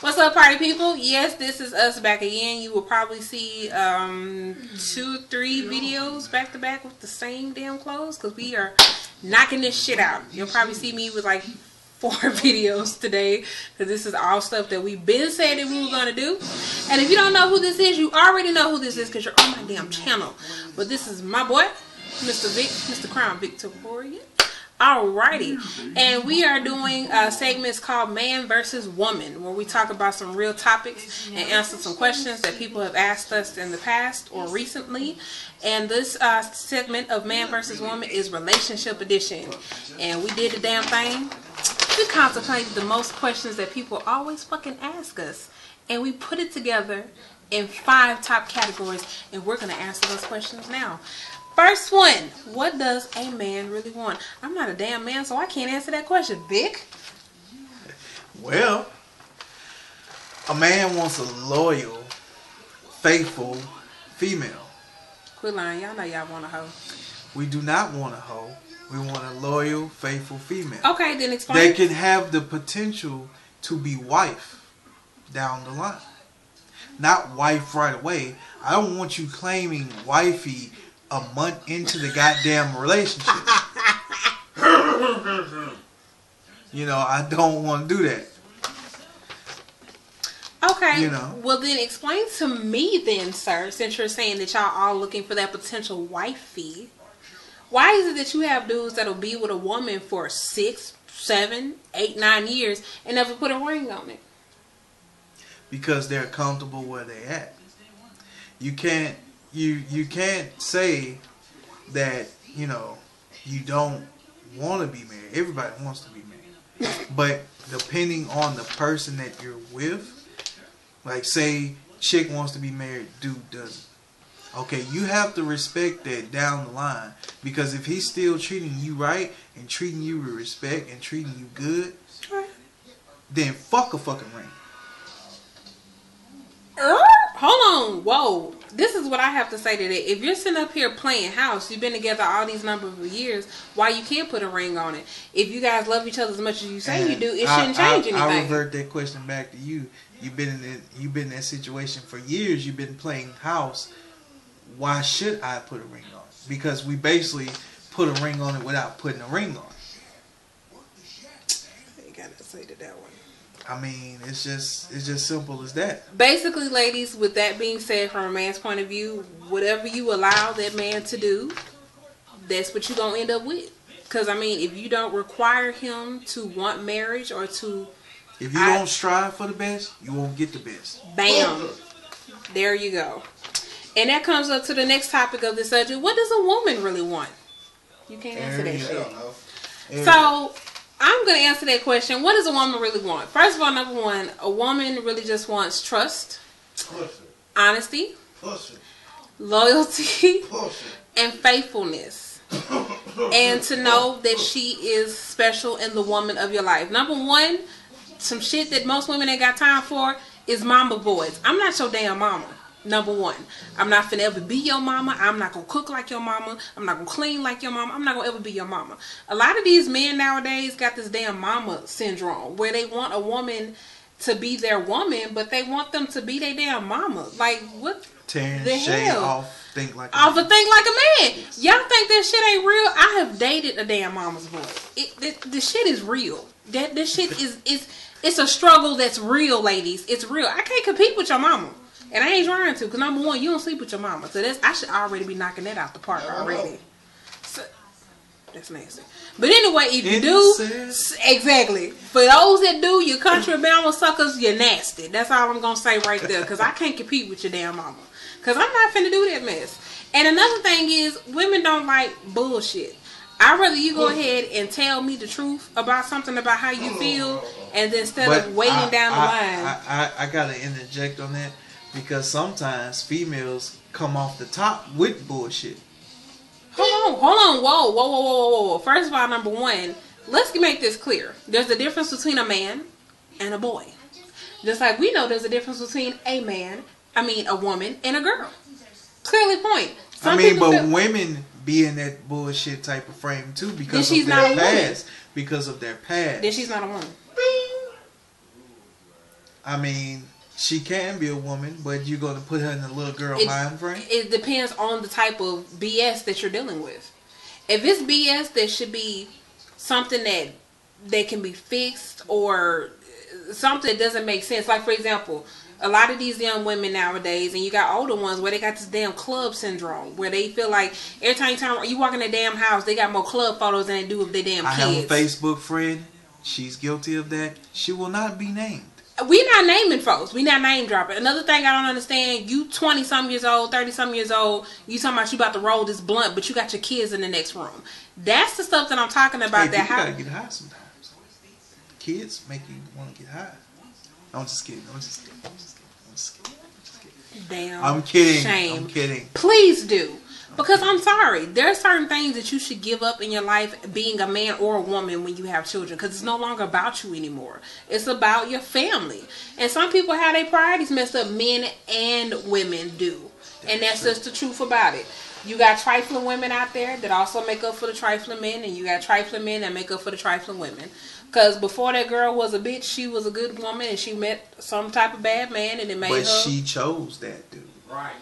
What's up, party people? Yes, this is us back again. You will probably see 2 or 3 videos back to back with the same damn clothes because we are knocking this shit out. You'll probably see me with like 4 videos today because this is all stuff that we've been saying that we were going to do. And if you don't know who this is, you already know who this is because you're on my damn channel. But this is my boy, Mr. Vic, Mr. Crown Victorian. Alrighty, and we are doing segments called Man versus Woman, where we talk about some real topics and answer some questions that people have asked us in the past or recently. And this segment of Man versus Woman is Relationship Edition, and we did the damn thing. We contemplated the most questions that people always fucking ask us, and we put it together in 5 top categories, and we're gonna answer those questions now. First one, what does a man really want? I'm not a damn man, so I can't answer that question. Vic? Well, a man wants a loyal, faithful female. Quit lying. Y'all know y'all want a hoe. We do not want a hoe. We want a loyal, faithful female. Okay, then explain. They can have the potential to be wife down the line. Not wife right away. I don't want you claiming wifey a month into the goddamn relationship. You know, I don't want to do that. Okay. You know. Well, then explain to me then, sir, since you're saying that y'all all looking for that potential wifey. Why is it that you have dudes that'll be with a woman for 6, 7, 8, 9 years and never put a ring on it? Because they're comfortable where they at. You can't You can't say that, you know, you don't want to be married. Everybody wants to be married. But depending on the person that you're with, like say chick wants to be married, dude doesn't. Okay, you have to respect that down the line. Because if he's still treating you right and treating you with respect and treating you good, then fuck a fucking ring. Hold on, whoa. This is what I have to say to that. If you're sitting up here playing house, you've been together all these number of years, why you can't put a ring on it? If you guys love each other as much as you say you do, it shouldn't change anything. I revert that question back to you. You've been in that situation for years. You've been playing house. Why should I put a ring on it? Because we basically put a ring on it without putting a ring on it. You gotta say that one. I mean, it's just simple as that. Basically, ladies, with that being said, from a man's point of view, whatever you allow that man to do, that's what you're going to end up with. Because, I mean, if you don't require him to want marriage or to... If you don't strive for the best, you won't get the best. Bam. There you go. And that comes up to the next topic of the subject. What does a woman really want? You can't answer that shit. So... I'm going to answer that question. What does a woman really want? First of all, number one, a woman really just wants trust, honesty, loyalty, and faithfulness. And to know that she is special and the woman of your life. Number one, some shit that most women ain't got time for is mama boys. I'm not your damn mama. Number one, I'm not finna ever be your mama. I'm not gonna cook like your mama. I'm not gonna clean like your mama. I'm not gonna ever be your mama. A lot of these men nowadays got this damn mama syndrome where they want a woman to be their woman, but they want them to be their damn mama. Like, what the hell? Think like a man. Y'all think that shit ain't real? I have dated a damn mama's boy. The shit is real. This shit is it's a struggle that's real, ladies. It's real. I can't compete with your mama. And I ain't trying to, because number one, you don't sleep with your mama. So I should already be knocking that out the park already. So, that's nasty. But anyway, if you do, exactly. For those that do, you country Bama suckers, you're nasty. That's all I'm going to say right there, because I can't compete with your damn mama. Because I'm not finna do that mess. And another thing is, women don't like bullshit. I'd rather you go ahead and tell me the truth about something about how you feel, and then instead of waiting down the line. I got to interject on that. Because sometimes females come off the top with bullshit. Hold on, whoa. First of all, number one, let's make this clear. There's a difference between a man and a boy. Just like we know there's a difference between a woman and a girl. Clearly point. But women be in that bullshit type of frame too because of their past. Because of their past. Then she's not a woman. I mean, she can be a woman, but you're going to put her in a little girl mind frame? It depends on the type of BS that you're dealing with. If it's BS that should be something that can be fixed, or something that doesn't make sense. Like, for example, a lot of these young women nowadays, and you got older ones where they got this damn club syndrome, where they feel like every time you walk in their damn house, they got more club photos than they do of their damn kids. I have a Facebook friend. She's guilty of that. She will not be named. We not naming folks. We not name dropping. Another thing I don't understand, you 20-some years old, 30-some years old, you talking about you about to roll this blunt, but you got your kids in the next room. That's the stuff that I'm talking about. Hey, you gotta get high sometimes. Kids make you want to get high. I'm just kidding. Damn. I'm kidding. Shame. I'm kidding. Please do. Because I'm sorry, there are certain things that you should give up in your life, being a man or a woman, when you have children, because it's no longer about you anymore. It's about your family. And some people have their priorities messed up, men and women do. And that's just the truth about it. You got trifling women out there that also make up for the trifling men, and you got trifling men that make up for the trifling women. Because before that girl was a bitch, she was a good woman, and she met some type of bad man, and it made her... But she chose that dude. Right.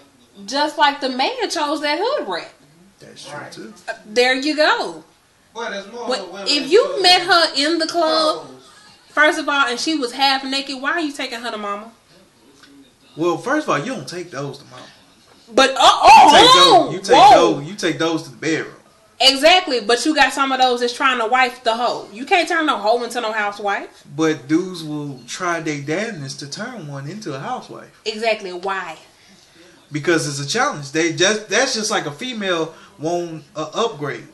Just like the man chose that hood rat. That's true, too. There you go. But there's more women. If you met her in the club, first of all, and she was half naked, why are you taking her to mama? Well, first of all, you don't take those to mama. But you take those to the bedroom. Exactly, but you got some of those that's trying to wife the hoe. You can't turn no hoe into no housewife. But dudes will try their damnness to turn one into a housewife. Exactly, why? Because it's a challenge. That's just like a female want an upgrade.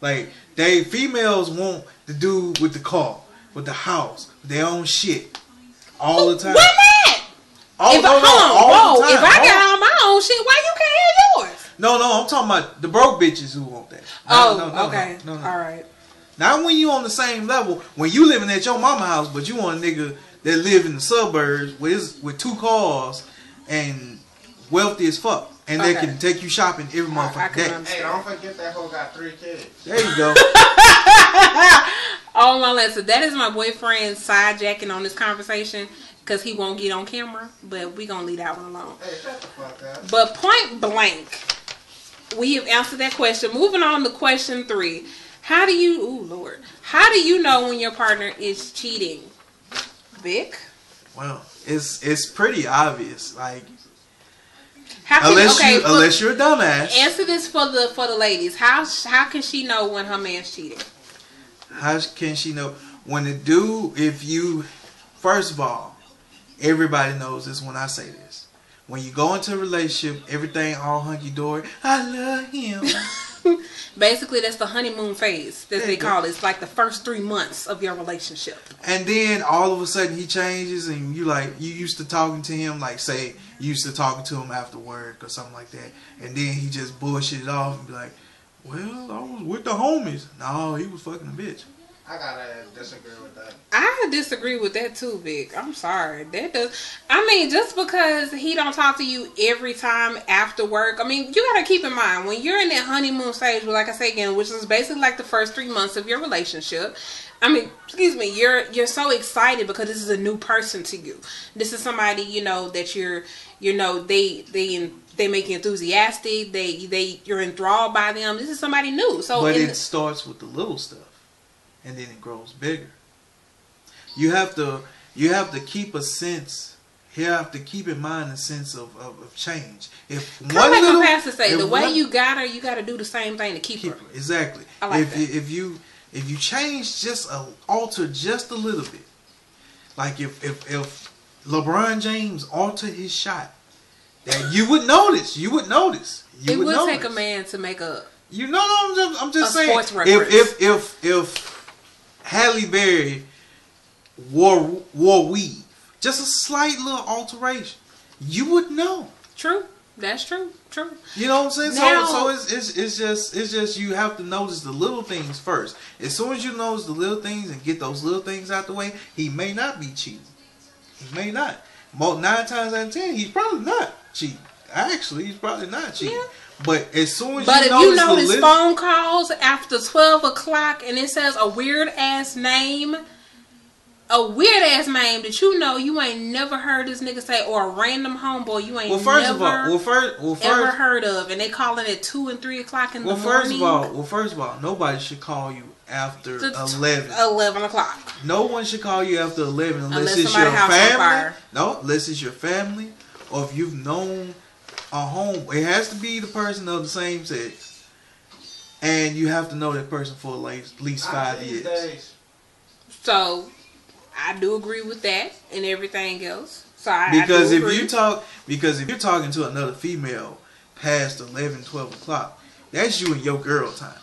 Like females want the dude with the car, with the house, with their own shit, all the time. Why not? If I got all my own shit, why you can't have yours? No, I'm talking about the broke bitches who want that. Okay. No. All right. Not when you on the same level. When you living at your mama house, but you want a nigga that live in the suburbs with 2 cars and wealthy as fuck, and they can take you shopping every motherfucking day. Hey, don't forget that hoe got 3 kids. There you go. Oh my listen, that is my boyfriend sidejacking on this conversation because he won't get on camera, but we gonna leave that one alone. Hey, shut the fuck up. But point blank, we have answered that question. Moving on to question 3. How do you know when your partner is cheating? Vic? Well, it's pretty obvious. Like, unless you're a dumbass. Answer this for the ladies. How can she know when her man's cheating? How can she know when the dude? First of all, everybody knows this when I say this. When you go into a relationship, everything all hunky dory. I love him. Basically, that's the honeymoon phase that they call it. It's like the first 3 months of your relationship. And then all of a sudden he changes, and you used to talking to him, like say you used to talking to him after work or something like that, and then he just bullshit it off and be like, well, I was with the homies. No, he was fucking a bitch. I gotta disagree with that. I disagree with that too, Vic. I'm sorry. Just because he don't talk to you every time after work, you gotta keep in mind when you're in that honeymoon stage, like I say again, which is basically like the first 3 months of your relationship. You're so excited because this is a new person to you. This is somebody that they make you enthusiastic. You're enthralled by them. This is somebody new. But it starts with the little stuff, and then it grows bigger. You have to keep a sense. You have to keep in mind a sense of change. If kind of like my pastor say, the way you got her, you got to do the same thing to keep her. Exactly. I like that. If you change alter just a little bit, like if LeBron James altered his shot, that you would notice. It would take a man to make a. I'm just saying. Sports reference. If Halle Berry wore weave, just a slight little alteration, you would know. True. That's true. You know what I'm saying? Now, so it's just you have to notice the little things first. As soon as you notice the little things and get those little things out the way, he may not be cheating. He may not. 9 times out of 10, he's probably not cheating. Actually, he's probably not cheating. Yeah. But as soon as if you notice phone calls after 12 o'clock and it says a weird ass name, a weird ass name that you ain't never heard this nigga say, or a random homeboy you ain't ever heard of, and they calling it 2 and 3 o'clock in the morning. First of all, nobody should call you after 11. 11 o'clock. No one should call you after 11 unless it's your family. No, unless it's your family, or if you've known a home. It has to be the person of the same sex, and you have to know that person for at least 5 years. So I do agree with that and everything else. So because if you're talking to another female past 11, 12 o'clock, that's you and your girl time.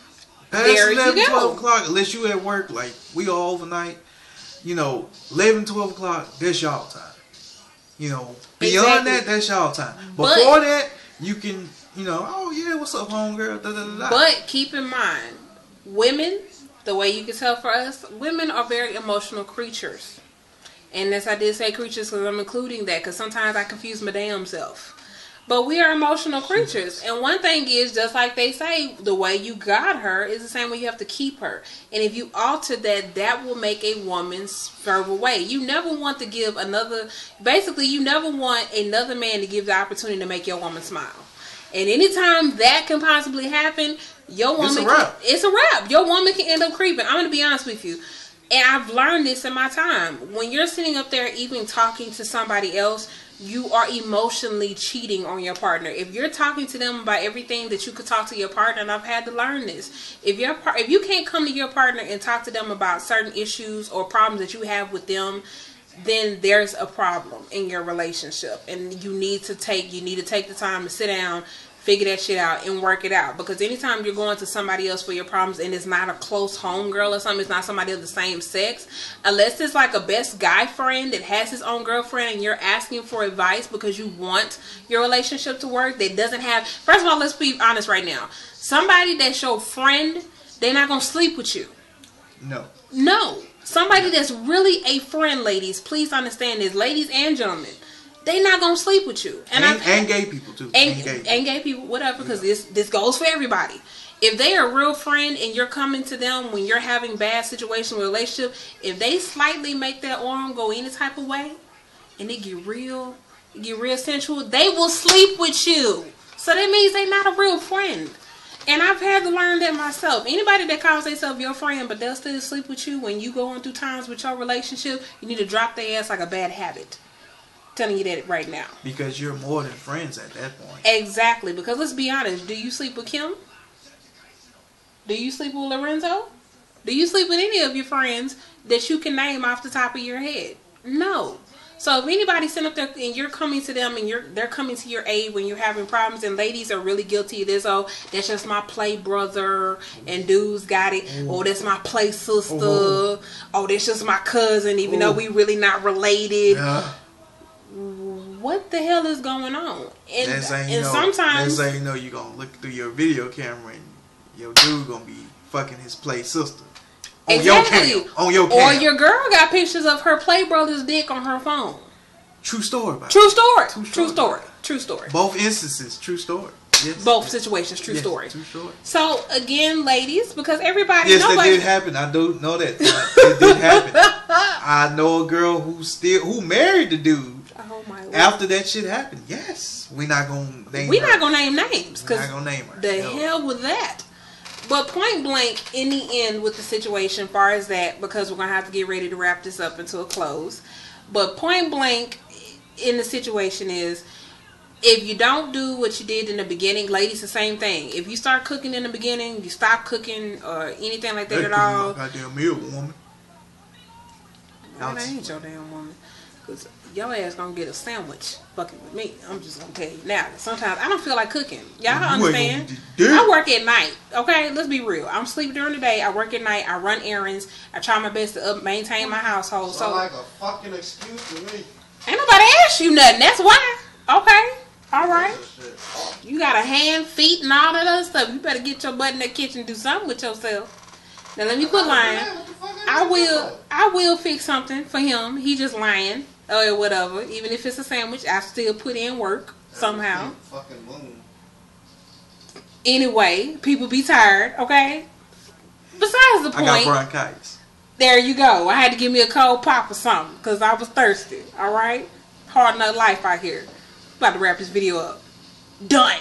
Past 11, 12 o'clock, unless you at work, like we all overnight, 11, 12 o'clock, that's y'all time. Beyond that, that's y'all time. Before that, you can, oh yeah, what's up, homegirl? Da, da, da, da. But keep in mind, women, the way you can tell for us, women are very emotional creatures. And as I did say creatures, because I'm including that, because sometimes I confuse my damn self. But we are emotional creatures. And one thing is, just like they say, the way you got her is the same way you have to keep her. And if you alter that, that will make a woman swerve away. You never want to give you never want another man to give the opportunity to make your woman smile. And anytime that can possibly happen, your woman, it's a wrap. Your woman can end up creeping. I'm going to be honest with you. And I've learned this in my time. When you're sitting up there even talking to somebody else, you are emotionally cheating on your partner. If you're talking to them about everything that you could talk to your partner, and I've had to learn this. If you can't come to your partner and talk to them about certain issues or problems that you have with them, then there's a problem in your relationship. And you need to take the time to sit down, figure that shit out, and work it out. Because anytime you're going to somebody else for your problems and it's not a close homegirl or something, it's not somebody of the same sex, unless it's like a best guy friend that has his own girlfriend and you're asking for advice because you want your relationship to work, that doesn't have, first of all, let's be honest right now. Somebody that's your friend, they're not going to sleep with you. No. Somebody that's really a friend, ladies, please understand this, ladies and gentlemen. They not gonna sleep with you, and gay people too, and gay people, whatever. Because this goes for everybody. If they are a real friend and you're coming to them when you're having bad situation with a relationship, if they slightly make their arm go any type of way, and it get real sensual, they will sleep with you. So that means they're not a real friend. And I've had to learn that myself. Anybody that calls themselves your friend, but they'll still sleep with you when you going through times with your relationship, you need to drop their ass like a bad habit. Telling you that right now. Because you're more than friends at that point. Exactly. Because let's be honest. Do you sleep with Kim? Do you sleep with Lorenzo? Do you sleep with any of your friends that you can name off the top of your head? No. So if anybody's sitting up there and you're coming to them and they're coming to your aid when you're having problems, and ladies are really guilty of this, oh, that's just my play brother, and dudes got it, oh, that's my play sister, oh, that's just my cousin, even though we really not related. Yeah. What the hell is going on? And sometimes sometimes you're gonna look through your video camera and your dude gonna be fucking his play sister on your cam. Or your girl got pictures of her play brother's dick on her phone. True story. True story. Both instances, true story. Yes. Both situations, true story. True story. So again, ladies, because everybody, that did happen. I do know that. It did happen. I know a girl who married the dude. Oh my Lord. After that shit happened, yes, we're not gonna name names because the hell with that. But point blank, in the end, with the situation, far as that, because we're gonna have to get ready to wrap this up into a close. But point blank, in the situation is, if you don't do what you did in the beginning, ladies, the same thing. If you start cooking in the beginning, you stop cooking or anything like that at all. Goddamn meal, woman. That ain't your damn woman. Cause your ass gonna get a sandwich fucking with me. I'm just gonna tell you now. Sometimes I don't feel like cooking. Y'all understand? I work at night. Okay, let's be real. I'm sleeping during the day. I work at night. I run errands. I try my best to maintain my household. So like a fucking excuse to me. Ain't nobody asked you nothing. That's why. Okay. All right. You got a hand, feet, and all that other stuff. You better get your butt in the kitchen and do something with yourself. Now let me quit lying. I will fix something for him. He just lying or whatever. Even if it's a sandwich, I still put in work somehow. Anyway, people be tired. Okay. Besides the point. I got bronchitis. There you go. I had to give me a cold pop or something because I was thirsty. All right? Hard enough life out here. About to wrap this video up. Done.